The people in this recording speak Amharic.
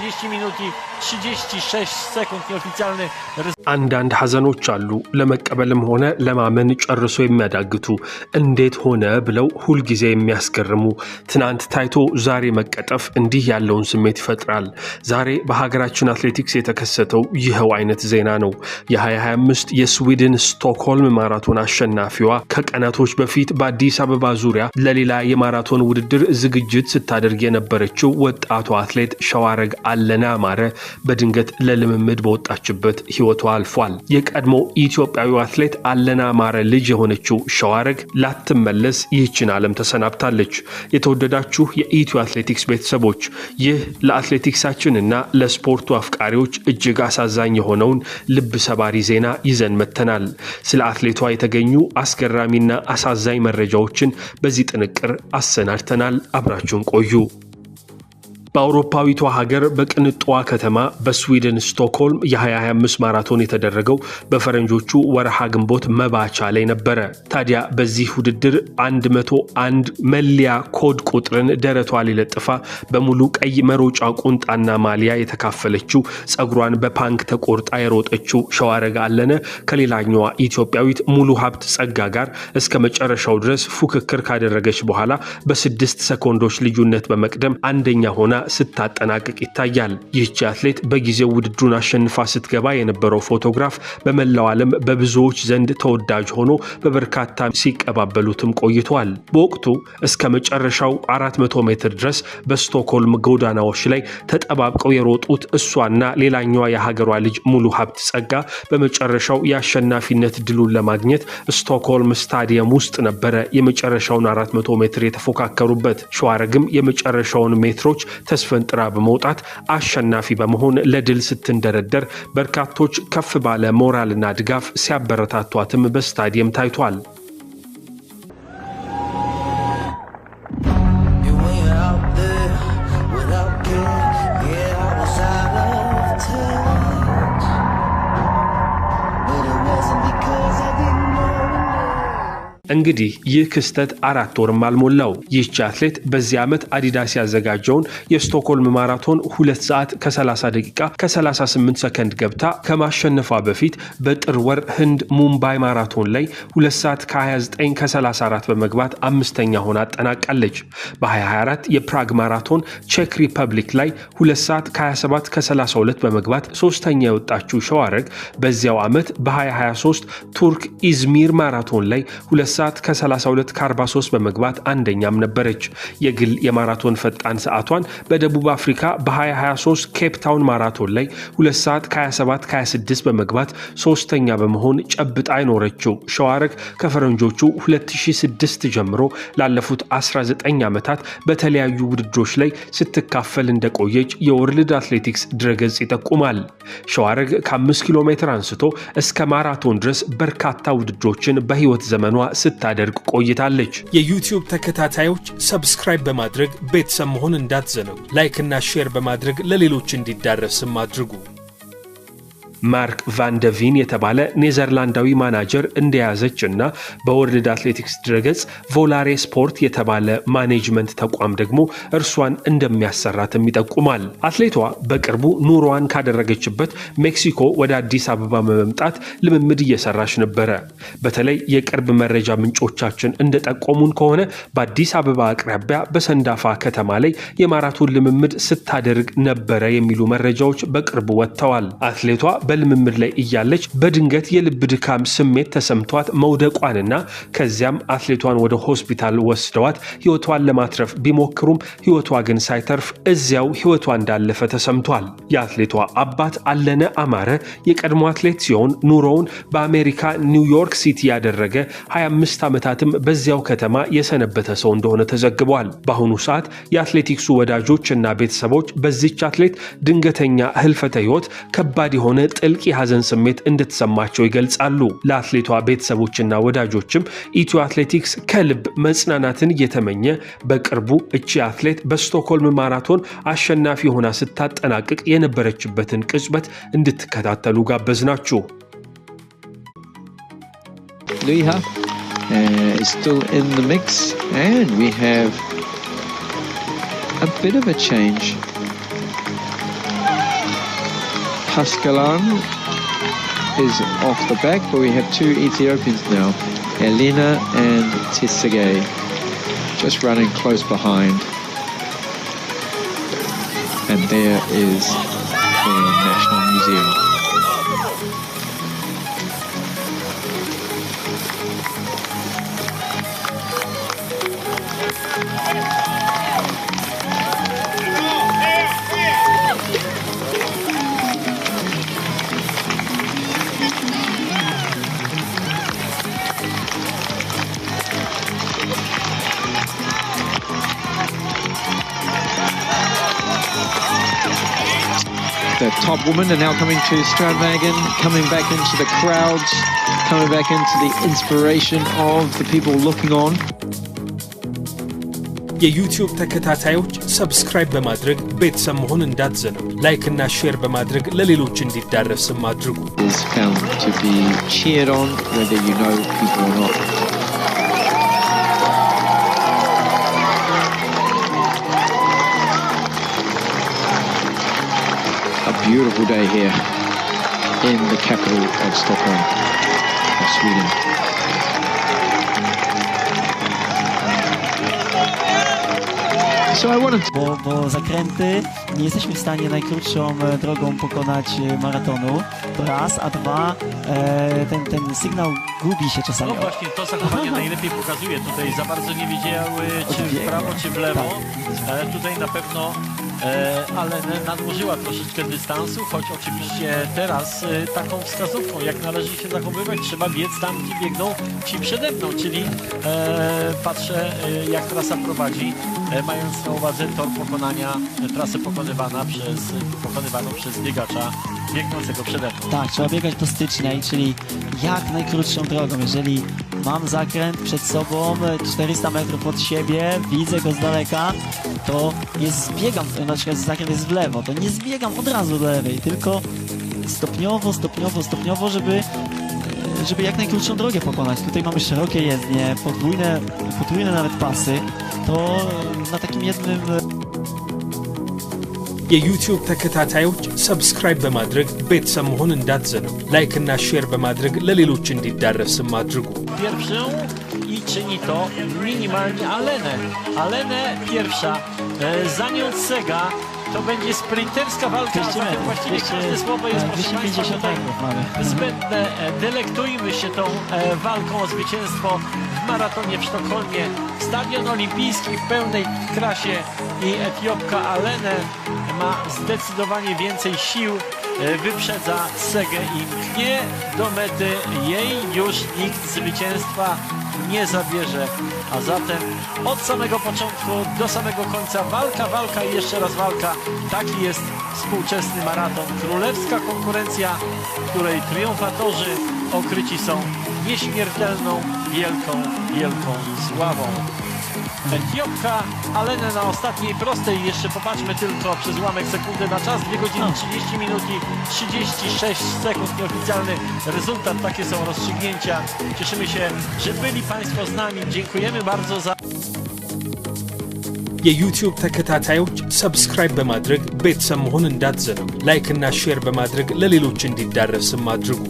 30 minuti 36 sekund nieoficjalny አንዳንድ ሐዘኖች አሉ ለመቀበልም ሆነ ለማመን ጨርሶ የሚያዳግቱ እንዴት ሆነ ብለው ሁሉ ጊዜ የሚያስገርሙ ትናንት ታይቶ ዛሬ መቀጠፍ እንዲህ ያለውን ስሜት ይፈጥራል። ዛሬ በሀገራችን አትሌቲክስ የተከሰተው ይሄው አይነት ዜና ነው። የ2025 የስዊድን ስቶክሆልም ማራቶን አሸናፊዋ ከቀናቶች በፊት በአዲስ አበባ ዙሪያ ለሌላ የማራቶን ውድድር ዝግጅት ስታደርግ የነበረችው ወጣቷ አትሌት ሸዋረግ አለነ አማረ በድንገት ለልምምድ በወጣችበት ህይወቷ አልፏል። የቀድሞ ኢትዮጵያዊ አትሌት አለነ አማረ ልጅ የሆነችው ሸዋረግ ላትመለስ ይህችን ዓለም ተሰናብታለች። የተወደዳችሁ የኢትዮ አትሌቲክስ ቤተሰቦች ይህ ለአትሌቲክሳችንና ለስፖርቱ አፍቃሪዎች እጅግ አሳዛኝ የሆነውን ልብ ሰባሪ ዜና ይዘን መተናል። ስለ አትሌቷ የተገኙ አስገራሚና አሳዛኝ መረጃዎችን በዚህ ጥንቅር አሰናድተናል። አብራችሁን ቆዩ። በአውሮፓዊቷ ሀገር በቅንጧዋ ከተማ በስዊድን ስቶክሆልም የ2025 ማራቶን የተደረገው በፈረንጆቹ ወርሃ ግንቦት መባቻ ላይ ነበረ። ታዲያ በዚህ ውድድር 101 መለያ ኮድ ቁጥርን ደረቷ ላይ ለጥፋ በሙሉ ቀይ መሮጫ ቁንጣና ማሊያ የተካፈለችው ጸጉሯን በፓንክ ተቆርጣ የሮጠችው ሸዋረግ አለነ ከሌላኛዋ ኢትዮጵያዊት ሙሉ ሀብት ጸጋ ጋር እስከ መጨረሻው ድረስ ፉክክር ካደረገች በኋላ በ6 ሰኮንዶች ልዩነት በመቅደም አንደኛ ሆና ስታጠናቀቅ ይታያል። ይህች አትሌት በጊዜው ውድድሩን አሸንፋ ስትገባ የነበረው ፎቶግራፍ በመላው ዓለም በብዙዎች ዘንድ ተወዳጅ ሆኖ በበርካታ ሲቀባበሉትም ቆይቷል። በወቅቱ እስከ መጨረሻው 400 ሜትር ድረስ በስቶክሆልም ጎዳናዎች ላይ ተጠባብቀው የሮጡት እሷና ሌላኛዋ የሀገሯ ልጅ ሙሉ ሀብት ጸጋ በመጨረሻው የአሸናፊነት ድሉን ለማግኘት ስቶክሆልም ስታዲየም ውስጥ ነበረ የመጨረሻውን 400 ሜትር የተፎካከሩበት። ሸዋረግም የመጨረሻውን ሜትሮች ተስፈንጥራ በመውጣት አሸናፊ በመሆን ለድል ስትንደረደር በርካቶች ከፍ ባለ ሞራልና ድጋፍ ሲያበረታቷትም በስታዲየም ታይቷል። እንግዲህ ይህ ክስተት 4 ወርም አልሞላው። ይህች አትሌት በዚህ ዓመት አዲዳስ ያዘጋጀውን የስቶክሆልም ማራቶን 2 ሰዓት ከ30 ደቂቃ ከ38 ሰከንድ ገብታ ከማሸነፏ በፊት በጥር ወር ህንድ ሙምባይ ማራቶን ላይ 2 ሰዓት ከ29 ከ34 በመግባት አምስተኛ ሆና አጠናቃለች። በ2024 የፕራግ ማራቶን ቼክ ሪፐብሊክ ላይ 2 ሰዓት ከ27 ከ32 በመግባት ሶስተኛ የወጣችው ሸዋረግ በዚያው ዓመት በ2023 ቱርክ ኢዝሚር ማራቶን ላይ 2 ሰዓት ከ32 ከ43 በመግባት አንደኛም ነበረች። የግል የማራቶን ፈጣን ሰዓቷን በደቡብ አፍሪካ በ2023 ኬፕ ታውን ማራቶን ላይ 2 ሰዓት ከ27 ከ26 በመግባት ሶስተኛ በመሆን ጨብጣ አይኖረችው ሸዋረግ ከፈረንጆቹ 2006 ጀምሮ ላለፉት 19 ዓመታት በተለያዩ ውድድሮች ላይ ስትካፈል እንደቆየች የወርልድ አትሌቲክስ ድረገጽ ይጠቁማል። ሸዋረግ ከ5 ኪሎ ሜትር አንስቶ እስከ ማራቶን ድረስ በርካታ ውድድሮችን በህይወት ዘመኗ ስታደርግ ቆይታለች። የዩቲዩብ ተከታታዮች ሰብስክራይብ በማድረግ ቤተሰብ መሆን እንዳትዘነጉ። ላይክ እና ሼር በማድረግ ለሌሎች እንዲዳረስም አድርጉ። ማርክ ቫን ደ ቪን የተባለ ኔዘርላንዳዊ ማናጀር እንደያዘችና በወርልድ አትሌቲክስ ድረገጽ ቮላሬ ስፖርት የተባለ ማኔጅመንት ተቋም ደግሞ እርሷን እንደሚያሰራትም ይጠቁማል። አትሌቷ በቅርቡ ኑሮዋን ካደረገችበት ሜክሲኮ ወደ አዲስ አበባ በመምጣት ልምምድ እየሰራች ነበረ። በተለይ የቅርብ መረጃ ምንጮቻችን እንደጠቆሙን ከሆነ በአዲስ አበባ አቅራቢያ በሰንዳፋ ከተማ ላይ የማራቶን ልምምድ ስታደርግ ነበረ የሚሉ መረጃዎች በቅርቡ ወጥተዋል። አትሌቷ በልምምድ ላይ እያለች በድንገት የልብ ድካም ስሜት ተሰምቷት መውደቋንና ከዚያም አትሌቷን ወደ ሆስፒታል ወስደዋት ህይወቷን ለማትረፍ ቢሞክሩም ህይወቷ ግን ሳይተርፍ እዚያው ህይወቷ እንዳለፈ ተሰምቷል። የአትሌቷ አባት አለነ አማረ የቀድሞ አትሌት ሲሆን ኑሮውን በአሜሪካ ኒውዮርክ ሲቲ ያደረገ 25 ዓመታትም በዚያው ከተማ የሰነበተ ሰው እንደሆነ ተዘግቧል። በአሁኑ ሰዓት የአትሌቲክሱ ወዳጆችና ቤተሰቦች በዚች አትሌት ድንገተኛ ህልፈተ ህይወት ከባድ የሆነ ጥልቅ የሐዘን ስሜት እንድትሰማቸው ይገልጻሉ። ለአትሌቷ ቤተሰቦችና ወዳጆችም ኢትዮ አትሌቲክስ ከልብ መጽናናትን እየተመኘ በቅርቡ እቺ አትሌት በስቶክሆልም ማራቶን አሸናፊ ሆና ስታጠናቅቅ የነበረችበትን ቅጽበት እንድትከታተሉ ጋበዝናችሁ። Luiha is still in the mix and we have a bit of a change. Pascalan is off the back, but we have two Ethiopians now, Elena and Tsegay, just running close behind. And there is the National Museum. The top women are now coming to Strandvägen, coming back into the crowds, coming back into the inspiration of the people looking on. የዩቲዩብ ተከታታዮች ሰብስክራይብ በማድረግ ቤተሰብ መሆን እንዳትዘነጉ። ላይክ እና ሼር በማድረግ ለሌሎች እንዲዳረስም አድርጉ። Is found to be cheered on whether you know people or not. A beautiful day here in the capital of Stockholm, of Sweden. So I wanted to... Bo zakręty nie jesteśmy w stanie najkrótszą drogą pokonać maratonu, to raz, a dwa, ten sygnał gubi się czasami. No właśnie, to zachowanie najlepiej pokazuje. Tutaj za bardzo nie wiedziały, czy w prawo, czy w lewo. Tutaj na pewno Alene nadłożyła troszeczkę dystansu, choć oczywiście teraz taką wskazówką, jak należy się zachowywać, trzeba biec tam, gdzie biegną ci przede mną, czyli patrzę, jak trasa prowadzi, mając na uwadze tor pokonania, trasę pokonywaną przez biegacza biegnącego przede mną. Tak, trzeba biegać do stycznej, czyli jak najkrótszą drogą. Jeżeli mam zakręt przed sobą, 400 metrów od siebie, widzę go z daleka, to nie zbiegam, na przykład zakręt jest w lewo, to nie zbiegam od razu do lewej, tylko stopniowo, żeby jak najkrótszą drogę pokonać. Tutaj mamy szerokie jezdnie, podwójne nawet pasy, to na takim jednym... የዩቲዩብ ተከታታዮች ሰብስክራይብ በማድረግ ቤተሰብ መሆን እንዳትዘነጉ። ላይክ እና ሼር በማድረግ ለሌሎች እንዲዳረስም አድርጉ። Pierwszą i czyni to minimalnie Alene pierwsza, za nią Tsega. To będzie sprinterska walka, zatem właściwie każde słowo jest, proszę Państwa, tutaj zbędne. Delektujmy się tą walką o zwycięstwo w maratonie w Sztokholmie. Stadion Olimpijski w pełnej krasie i Etiopka Alene ma zdecydowanie więcej sił, wyprzedza Tsegę i mknie do mety. Jej już nikt zwycięstwa nie zabierze, a zatem od samego początku do samego końca walka i jeszcze raz walka. Taki jest współczesny maraton. Królewska konkurencja, w której triumfatorzy okryci są nieśmiertelną, wielką sławą. Etiopka Alene na ostatniej prostej, jeszcze popatrzmy tylko przez ułamek sekundy na czas, 2 godziny 30 minut i 36 sekund, nieoficjalny rezultat, takie są rozstrzygnięcia. Cieszymy się, że byli Państwo z nami, dziękujemy bardzo za... የዩቲዩብ ተከታታዮች ሰብስክራይብ በማድረግ ቤተሰብ መሆን እንዳትዘነጉ። ላይክ እና ሼር በማድረግ ለሌሎች እንዲዳረስም አድርጉ።